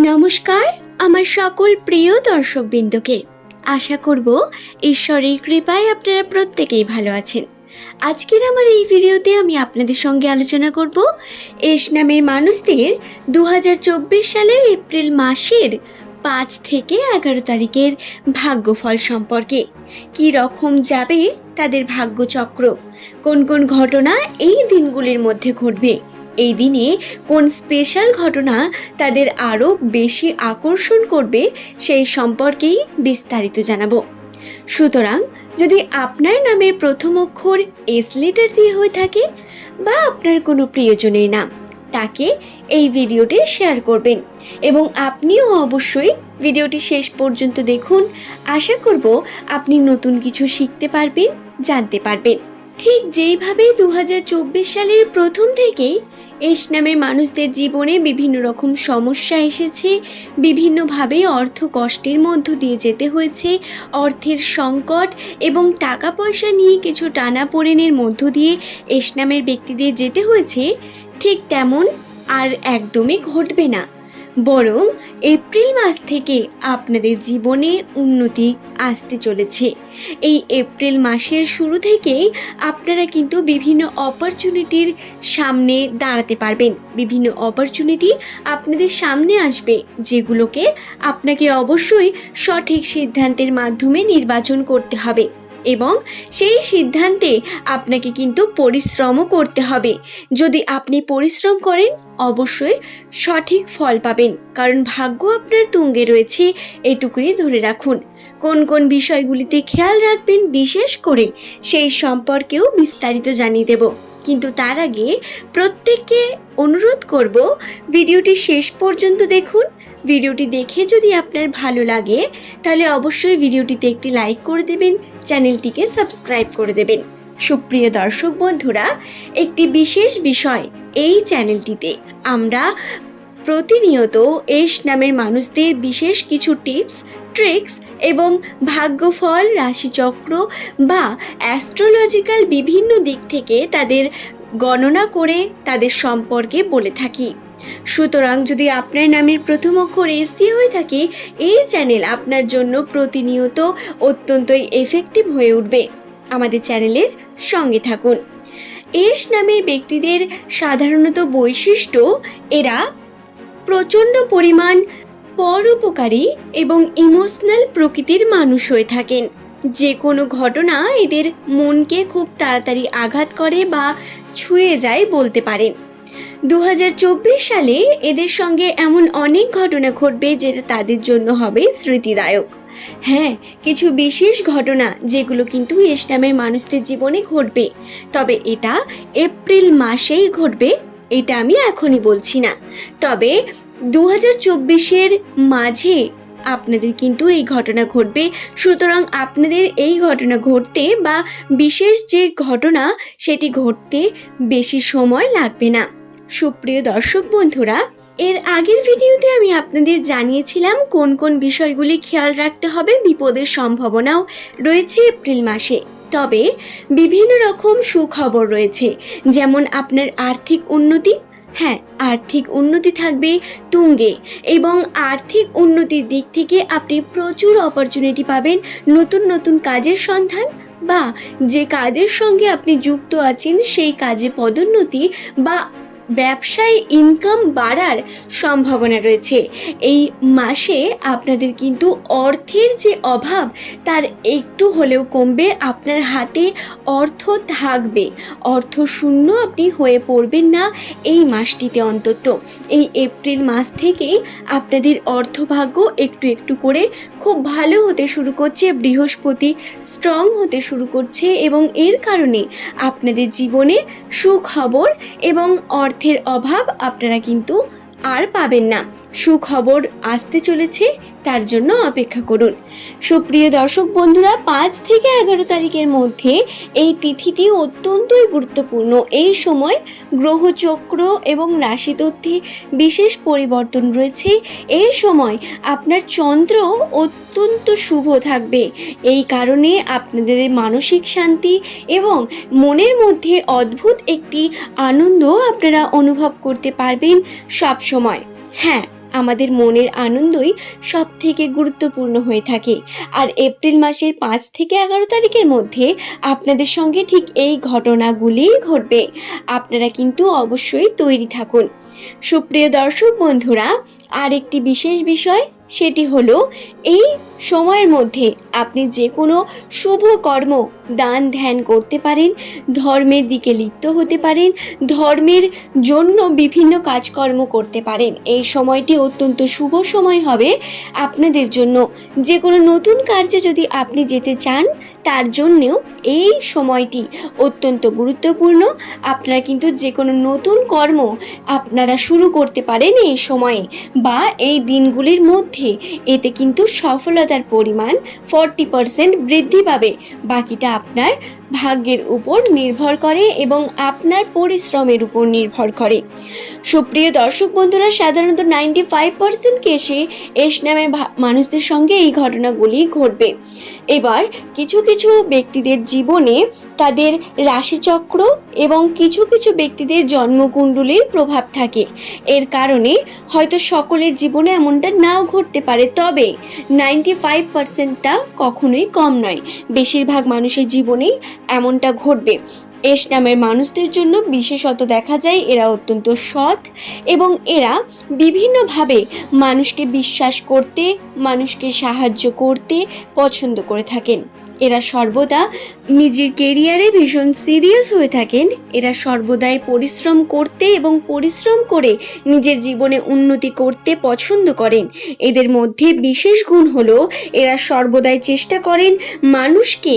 নমস্কার আমার সকল প্রিয় দর্শকবৃন্দকে। আশা করব ঈশ্বরের কৃপায় আপনারা প্রত্যেকেই ভালো আছেন। আজকের আমার এই ভিডিওতে আমি আপনাদের সঙ্গে আলোচনা করব এস নামের মানুষদের 2024 সালের এপ্রিল মাসের 5 থেকে 11 তারিখের ভাগ্যফল সম্পর্কে। কী রকম যাবে তাদের ভাগ্যচক্র, কোন কোন ঘটনা এই দিনগুলির মধ্যে ঘটবে, এই দিনে কোন স্পেশাল ঘটনা তাদের আরও বেশি আকর্ষণ করবে সেই সম্পর্কেই বিস্তারিত জানাবো। সুতরাং যদি আপনার নামের প্রথম অক্ষর এস লেটার দিয়ে হয়ে থাকে বা আপনার কোনো প্রিয়জনের নাম, তাকে এই ভিডিওটি শেয়ার করবেন এবং আপনিও অবশ্যই ভিডিওটি শেষ পর্যন্ত দেখুন। আশা করব আপনি নতুন কিছু শিখতে পারবেন, জানতে পারবেন। ঠিক যেইভাবে 2024 সালের প্রথম থেকেই এস নামের মানুষদের জীবনে বিভিন্ন রকম সমস্যা এসেছে, বিভিন্নভাবে অর্থ কষ্টের মধ্য দিয়ে যেতে হয়েছে, অর্থের সংকট এবং টাকা পয়সা নিয়ে কিছু টানাপোড়েনের মধ্য দিয়ে এস নামের ব্যক্তিদের যেতে হয়েছে, ঠিক তেমন আর একদমই ঘটবে না। বরং এপ্রিল মাস থেকে আপনাদের জীবনে উন্নতি আসতে চলেছে। এই এপ্রিল মাসের শুরু থেকেই আপনারা কিন্তু বিভিন্ন অপরচুনিটির সামনে দাঁড়াতে পারবেন। বিভিন্ন অপরচুনিটি আপনাদের সামনে আসবে, যেগুলোকে আপনাকে অবশ্যই সঠিক সিদ্ধান্তের মাধ্যমে নির্বাচন করতে হবে এবং সেই সিদ্ধান্তে আপনাকে কিন্তু পরিশ্রমও করতে হবে। যদি আপনি পরিশ্রম করেন অবশ্যই সঠিক ফল পাবেন, কারণ ভাগ্য আপনার তুঙ্গে রয়েছে, এটুকুই ধরে রাখুন। কোন কোন বিষয়গুলিতে খেয়াল রাখবেন বিশেষ করে সেই সম্পর্কেও বিস্তারিত জানিয়ে দেব। কিন্তু তার আগে প্রত্যেককে অনুরোধ করব ভিডিওটি শেষ পর্যন্ত দেখুন। ভিডিওটি দেখে যদি আপনার ভালো লাগে তাহলে অবশ্যই ভিডিওটিতে একটি লাইক করে দেবেন, চ্যানেলটিকে সাবস্ক্রাইব করে দেবেন। সুপ্রিয় দর্শক বন্ধুরা, একটি বিশেষ বিষয়, এই চ্যানেলটিতে আমরা প্রতিনিয়ত এস নামের মানুষদের বিশেষ কিছু টিপস, ট্রিক্স এবং ভাগ্যফল, রাশিচক্র বা অ্যাস্ট্রোলজিক্যাল বিভিন্ন দিক থেকে তাদের গণনা করে তাদের সম্পর্কে বলে থাকি। সুতরাং যদি আপনার নামের প্রথম অক্ষর এস দিয়ে হয়ে থাকে, এই চ্যানেল আপনার জন্য প্রতিনিয়ত অত্যন্তই এফেক্টিভ হয়ে উঠবে। আমাদের চ্যানেলের সঙ্গে থাকুন। এস নামের ব্যক্তিদের সাধারণত বৈশিষ্ট্য, এরা প্রচণ্ড পরিমাণ পরোপকারী এবং ইমোশনাল প্রকৃতির মানুষ হয়ে থাকেন। যে কোনো ঘটনা এদের মনকে খুব তাড়াতাড়ি আঘাত করে বা ছুঁয়ে যায় বলতে পারেন। 2024 সালে এদের সঙ্গে এমন অনেক ঘটনা ঘটবে যেটা তাদের জন্য হবে স্মৃতিদায়ক। হ্যাঁ, কিছু বিশেষ ঘটনা যেগুলো কিন্তু এস নামের মানুষদের জীবনে ঘটবে, তবে এটা এপ্রিল মাসেই ঘটবে, এটা আমি এখনই বলছি না। তবে 2024-এর মাঝে আপনাদের কিন্তু এই ঘটনা ঘটবে। সুতরাং আপনাদের এই ঘটনা ঘটতে বা বিশেষ যে ঘটনা সেটি ঘটতে বেশি সময় লাগবে না। সুপ্রিয় দর্শক বন্ধুরা, এর আগের ভিডিওতে আমি আপনাদের জানিয়েছিলাম কোন কোন বিষয়গুলি খেয়াল রাখতে হবে। বিপদের সম্ভাবনাও রয়েছে এপ্রিল মাসে, তবে বিভিন্ন রকম সুখবর রয়েছে, যেমন আপনার আর্থিক উন্নতি। হ্যাঁ, আর্থিক উন্নতি থাকবে তুঙ্গে এবং আর্থিক উন্নতির দিক থেকে আপনি প্রচুর অপরচুনিটি পাবেন, নতুন নতুন কাজের সন্ধান বা যে কাজের সঙ্গে আপনি যুক্ত আছেন সেই কাজে পদোন্নতি বা ব্যবসায় ইনকাম বাড়ার সম্ভাবনা রয়েছে। এই মাসে আপনাদের কিন্তু অর্থের যে অভাব তার একটু হলেও কমবে, আপনার হাতে অর্থ থাকবে, অর্থ শূন্য আপনি হয়ে পড়বেন না এই মাসটিতে। অন্তত এই এপ্রিল মাস থেকেই আপনাদের অর্থভাগ্য একটু একটু করে খুব ভালো হতে শুরু করছে, বৃহস্পতি স্ট্রং হতে শুরু করছে এবং এর কারণে আপনাদের জীবনে সুখবর এবং অর্থের অভাব আপনারা কিন্তু আর পাবেন না। সুখবর আসতে চলেছে, তার জন্য অপেক্ষা করুন। সুপ্রিয় দর্শক বন্ধুরা, 5 থেকে 11 তারিখের মধ্যে এই তিথিটি অত্যন্তই গুরুত্বপূর্ণ। এই সময় গ্রহচক্র এবং রাশিতত্ত্বে বিশেষ পরিবর্তন রয়েছে। এই সময় আপনার চন্দ্র অত্যন্ত শুভ থাকবে। এই কারণে আপনাদের মানসিক শান্তি এবং মনের মধ্যে অদ্ভুত একটি আনন্দ আপনারা অনুভব করতে পারবেন সব সময়। হ্যাঁ, আমাদের মনের আনন্দই সব থেকে গুরুত্বপূর্ণ হয়ে থাকে। আর এপ্রিল মাসের 5 থেকে 11 তারিখের মধ্যে আপনাদের সঙ্গে ঠিক এই ঘটনাগুলিই ঘটবে। আপনারা কিন্তু অবশ্যই তৈরি থাকুন। সুপ্রিয় দর্শক বন্ধুরা, আর একটি বিশেষ বিষয়, সেটি হলো এই সময়ের মধ্যে আপনি যে কোনো শুভ কর্ম দান ধ্যান করতে পারেন, ধর্মের দিকে লিপ্ত হতে পারেন, ধর্মের জন্য বিভিন্ন কাজকর্ম করতে পারেন। এই সময়টি অত্যন্ত শুভ সময় হবে আপনাদের জন্য। যে কোনো নতুন কার্যে যদি আপনি যেতে চান, তার জন্যেও এই সময়টি অত্যন্ত গুরুত্বপূর্ণ। আপনারা কিন্তু যে কোনো নতুন কর্ম আপনারা শুরু করতে পারেন এই সময়ে বা এই দিনগুলির মধ্যে। এতে কিন্তু সফলতার পরিমাণ 40% বৃদ্ধি পাবে। বাকিটা আপনার ভাগ্যের উপর নির্ভর করে এবং আপনার পরিশ্রমের উপর নির্ভর করে। সুপ্রিয় দর্শক বন্ধুরা, সাধারণত 95% কেসে এস নামের মানুষদের সঙ্গে এই ঘটনাগুলি ঘটবে। এবার কিছু কিছু ব্যক্তিদের জীবনে তাদের রাশিচক্র এবং কিছু কিছু ব্যক্তিদের জন্মকুণ্ডলীর প্রভাব থাকে। এর কারণে হয়তো সকলের জীবনে এমনটা নাও ঘটতে পারে, তবে 95%টা কখনোই কম নয়। বেশিরভাগ মানুষের জীবনেই এমনটা ঘটবে। এস নামের মানুষদের জন্য বিশেষত দেখা যায় এরা অত্যন্ত সৎ এবং এরা বিভিন্নভাবে মানুষকে বিশ্বাস করতে, মানুষকে সাহায্য করতে পছন্দ করে থাকেন। এরা সর্বদা নিজের কেরিয়ারে ভীষণ সিরিয়াস হয়ে থাকেন। এরা সর্বদাই পরিশ্রম করতে এবং পরিশ্রম করে নিজের জীবনে উন্নতি করতে পছন্দ করেন। এদের মধ্যে বিশেষ গুণ হলো এরা সর্বদাই চেষ্টা করেন মানুষকে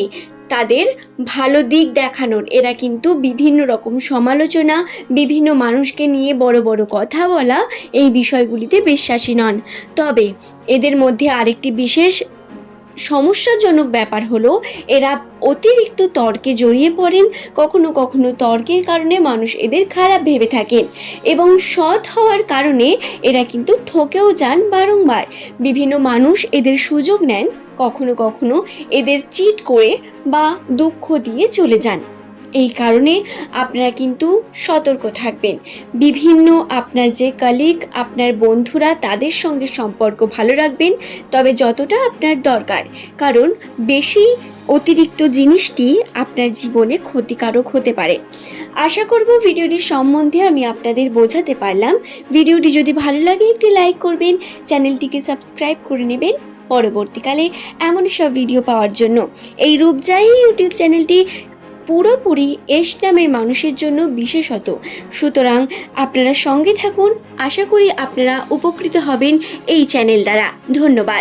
তাদের ভালো দিক দেখানোর। এরা কিন্তু বিভিন্ন রকম সমালোচনা, বিভিন্ন মানুষকে নিয়ে বড় বড় কথা বলা, এই বিষয়গুলিতে বিশ্বাসী নন। তবে এদের মধ্যে আরেকটি বিশেষ সমস্যাজনক ব্যাপার হলো এরা অতিরিক্ত তর্কে জড়িয়ে পড়েন। কখনো কখনো তর্কের কারণে মানুষ এদের খারাপ ভেবে থাকেন এবং সৎ হওয়ার কারণে এরা কিন্তু ঠকেও যান বারংবার। বিভিন্ন মানুষ এদের সুযোগ নেন, কখনো কখনো এদের চিট করে বা দুঃখ দিয়ে চলে যান। এই কারণে আপনারা কিন্তু সতর্ক থাকবেন। বিভিন্ন আপনার যে কলিগ, আপনার বন্ধুরা, তাদের সঙ্গে সম্পর্ক ভালো রাখবেন, তবে যতটা আপনার দরকার, কারণ বেশি অতিরিক্ত জিনিসটি আপনার জীবনে ক্ষতিকারক হতে পারে। আশা করব ভিডিওটির সম্বন্ধে আমি আপনাদের বোঝাতে পারলাম। ভিডিওটি যদি ভালো লাগে একটি লাইক করবেন, চ্যানেলটিকে সাবস্ক্রাইব করে নেবেন পরবর্তীকালে এমন সব ভিডিও পাওয়ার জন্য। এই রূপজাই ইউটিউব চ্যানেলটি পুরোপুরি এস নামের মানুষের জন্য বিশেষত, সুতরাং আপনারা সঙ্গে থাকুন। আশা করি আপনারা উপকৃত হবেন এই চ্যানেল দ্বারা। ধন্যবাদ।